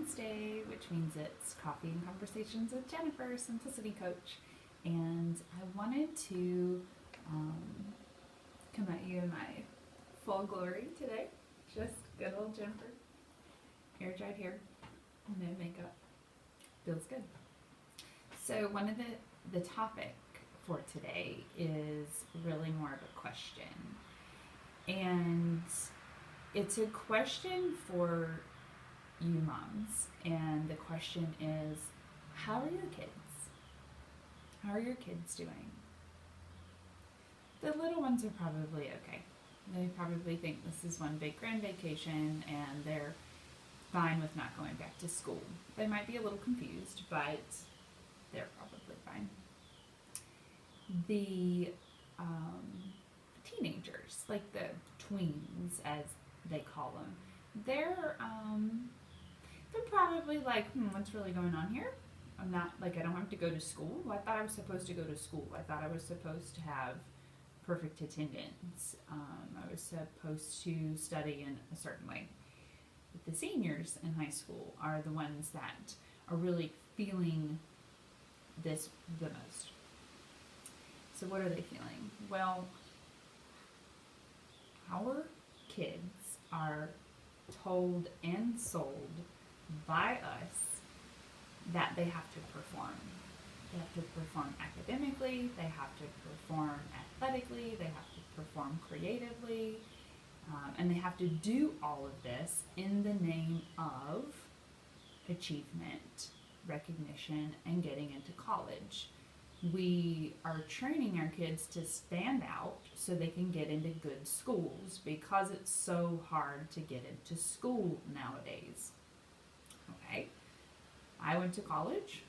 Wednesday, which means it's Coffee and Conversations with Jennifer, Simplicity Coach. And I wanted to um, come at you in my full glory today. Just good old Jennifer. Hair dried hair, no makeup. Feels good. So one of the topic for today is really more of a question. And it's a question for you moms. And the question is, how are your kids? How are your kids doing? The little ones are probably okay. They probably think this is one big grand vacation and they're fine with not going back to school. They might be a little confused, but they're probably fine. The teenagers, like the tweens as they call them, they're probably like, what's really going on here? I'm not, like, I don't have to go to school. Well, I thought I was supposed to go to school. I thought I was supposed to have perfect attendance. I was supposed to study in a certain way. But the seniors in high school are the ones that are really feeling this the most. So what are they feeling? Well, our kids are told and sold by us that they have to perform. They have to perform academically, they have to perform athletically, they have to perform creatively, and they have to do all of this in the name of achievement, recognition, and getting into college. We are training our kids to stand out so they can get into good schools because it's so hard to get into school nowadays. Okay, I went to college.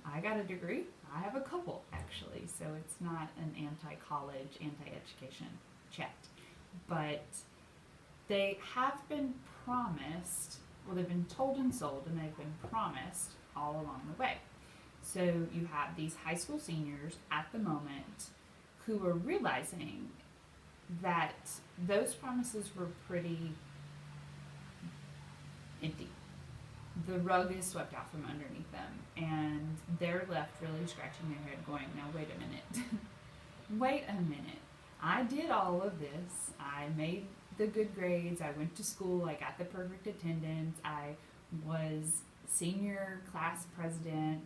I got a degree. I have a couple, actually, so it's not an anti-college, anti-education chat. But they have been promised, well, they've been told and sold, and they've been promised all along the way. So you have these high school seniors at the moment who are realizing that those promises were pretty empty. The rug is swept out from underneath them, and they're left really scratching their head going, now wait a minute. Wait a minute. I did all of this. I made the good grades. I went to school. I got the perfect attendance. I was senior class president.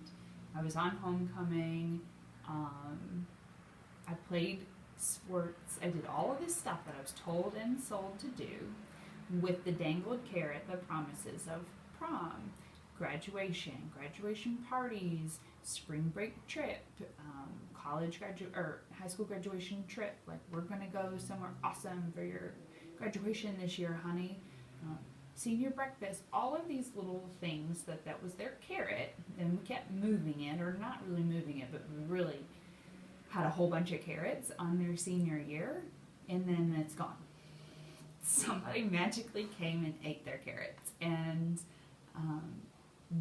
I was on homecoming. I played sports. I did all of this stuff that I was told and sold to do with the dangled carrot, the promises of prom, graduation parties, spring break trip, high school graduation trip. Like, we're gonna go somewhere awesome for your graduation this year, honey. Senior breakfast, all of these little things that was their carrot, and we kept moving it, or not really moving it, but we really had a whole bunch of carrots on their senior year, and then it's gone. Somebody magically came and ate their carrots, and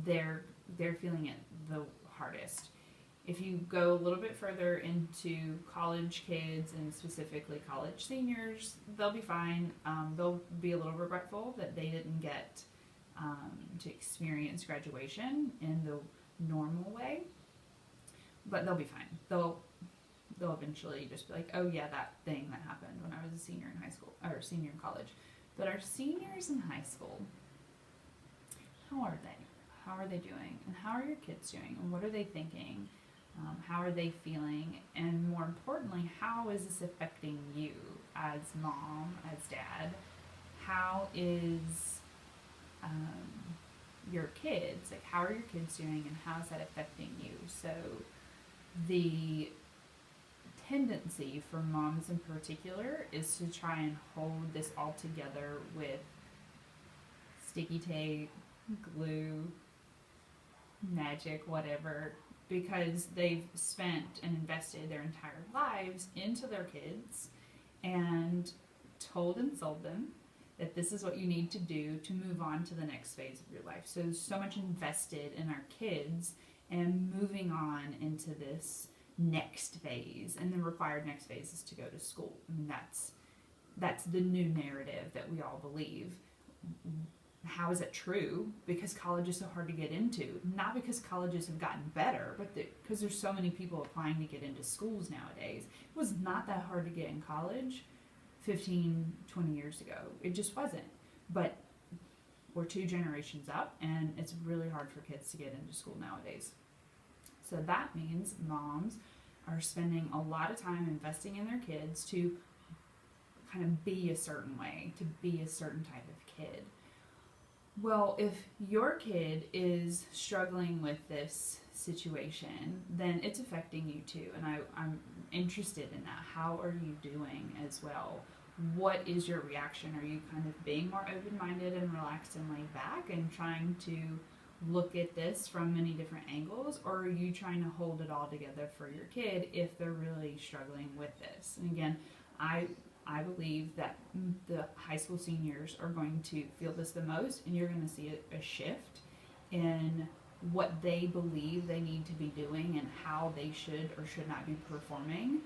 they're feeling it the hardest. If you go a little bit further into college kids and specifically college seniors, they'll be fine. They'll be a little regretful that they didn't get to experience graduation in the normal way, but they'll be fine. They'll eventually just be like, oh yeah, that thing that happened when I was a senior in high school, or senior in college. But our seniors in high school, how are they? How are they doing? And how are your kids doing? And what are they thinking? How are they feeling? And more importantly, how is this affecting you as mom, as dad? How is your kids? Like, how are your kids doing, and how is that affecting you? So the tendency for moms in particular is to try and hold this all together with sticky tape, glue, magic, whatever, because they've spent and invested their entire lives into their kids and told and sold them that this is what you need to do to move on to the next phase of your life. So much invested in our kids and moving on into this next phase, and the required next phase is to go to school. I mean, that's the new narrative that we all believe. how is it true? Because college is so hard to get into. Not because colleges have gotten better, but because there's so many people applying to get into schools nowadays. It was not that hard to get in college 15, 20 years ago. It just wasn't. But we're 2 generations up, and it's really hard for kids to get into school nowadays. So that means moms are spending a lot of time investing in their kids to kind of be a certain way, to be a certain type of kid. Well, if your kid is struggling with this situation, then it's affecting you too. And I'm interested in that. How are you doing as well? What is your reaction? Are you kind of being more open-minded and relaxed and laid back and trying to look at this from many different angles? Or are you trying to hold it all together for your kid if they're really struggling with this? And again, I believe that the high school seniors are going to feel this the most, and you're going to see a shift in what they believe they need to be doing and how they should or should not be performing,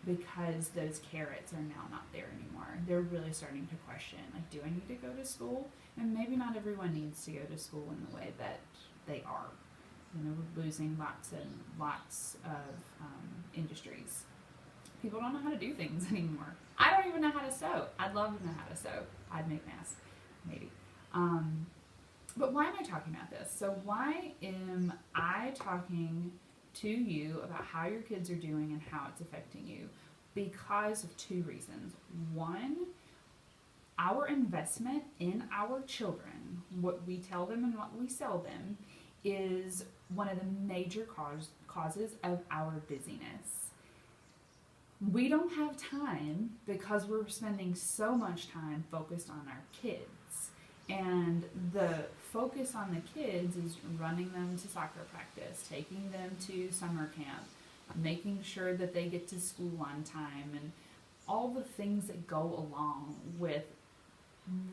because those carrots are now not there anymore. They're really starting to question, like, do I need to go to school? And maybe not everyone needs to go to school in the way that they are. You know, we're losing lots and lots of industries. People don't know how to do things anymore. I don't even know how to sew. I'd love to know how to sew. I'd make masks, maybe. But why am I talking about this? So why am I talking to you about how your kids are doing and how it's affecting you? Because of 2 reasons. One, our investment in our children, what we tell them and what we sell them, is one of the major causes of our busyness. We don't have time because we're spending so much time focused on our kids. And the focus on the kids is running them to soccer practice, taking them to summer camp, making sure that they get to school on time, and all the things that go along with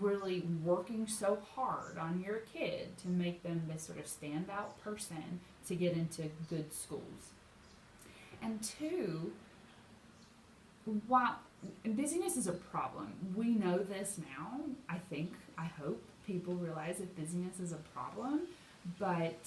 really working so hard on your kid to make them this sort of standout person to get into good schools. And 2, while busyness is a problem, we know this now. I hope people realize that busyness is a problem, but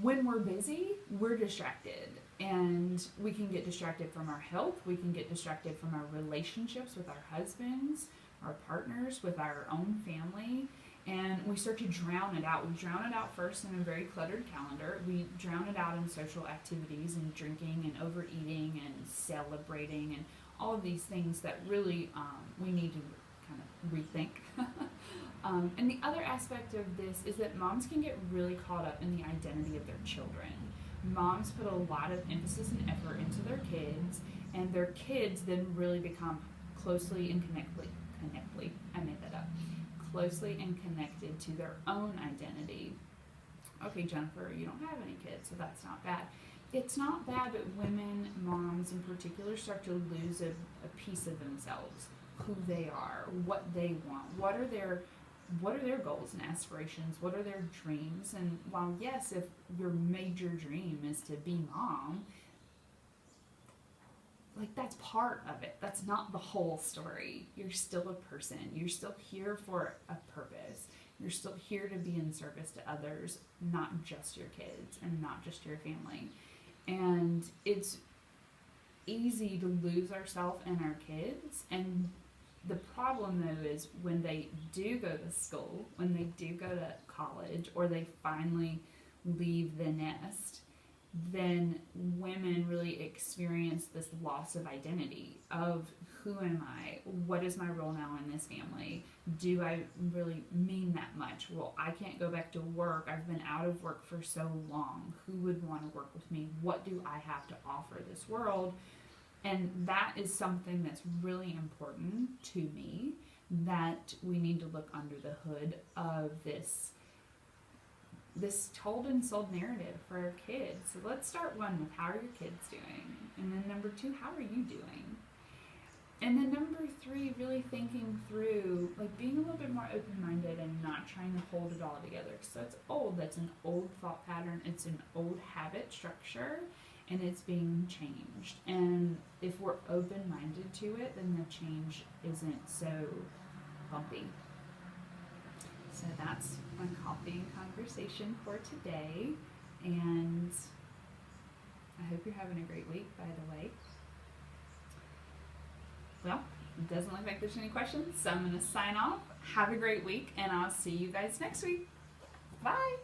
when we're busy, we're distracted, and we can get distracted from our health, we can get distracted from our relationships with our husbands, our partners, with our own family, and we start to drown it out. We drown it out first in a very cluttered calendar. We drown it out in social activities and drinking and overeating and celebrating and all of these things that really we need to kind of rethink. And the other aspect of this is that moms can get really caught up in the identity of their children. Moms put a lot of emphasis and effort into their kids, and their kids then really become closely and closely and connected to their own identity. Okay, Jennifer, you don't have any kids, so that's not bad. It's not bad, but women, moms in particular, start to lose a piece of themselves, who they are, what they want, what are their goals and aspirations, what are their dreams. And while yes, if your major dream is to be mom, like, that's part of it. That's not the whole story. You're still a person. You're still here for a purpose. You're still here to be in service to others, not just your kids and not just your family. And it's easy to lose ourselves and our kids. And the problem, though, is when they do go to school, when they do go to college, or they finally leave the nest, then women really experience this loss of identity of, who am I? What is my role now in this family? Do I really mean that much? Well, I can't go back to work. I've been out of work for so long. Who would want to work with me? What do I have to offer this world? And that is something that's really important to me, that we need to look under the hood of this told and sold narrative for our kids. So let's start, 1, with how are your kids doing? And then number 2, how are you doing? And then number 3, really thinking through, like, being a little bit more open-minded and not trying to hold it all together. Because that's old. That's an old thought pattern. It's an old habit structure, and it's being changed. And if we're open-minded to it, then the change isn't so bumpy. So that's my coffee and conversation for today. And I hope you're having a great week, by the way. Well, it doesn't look like there's any questions, so I'm going to sign off. Have a great week, and I'll see you guys next week. Bye!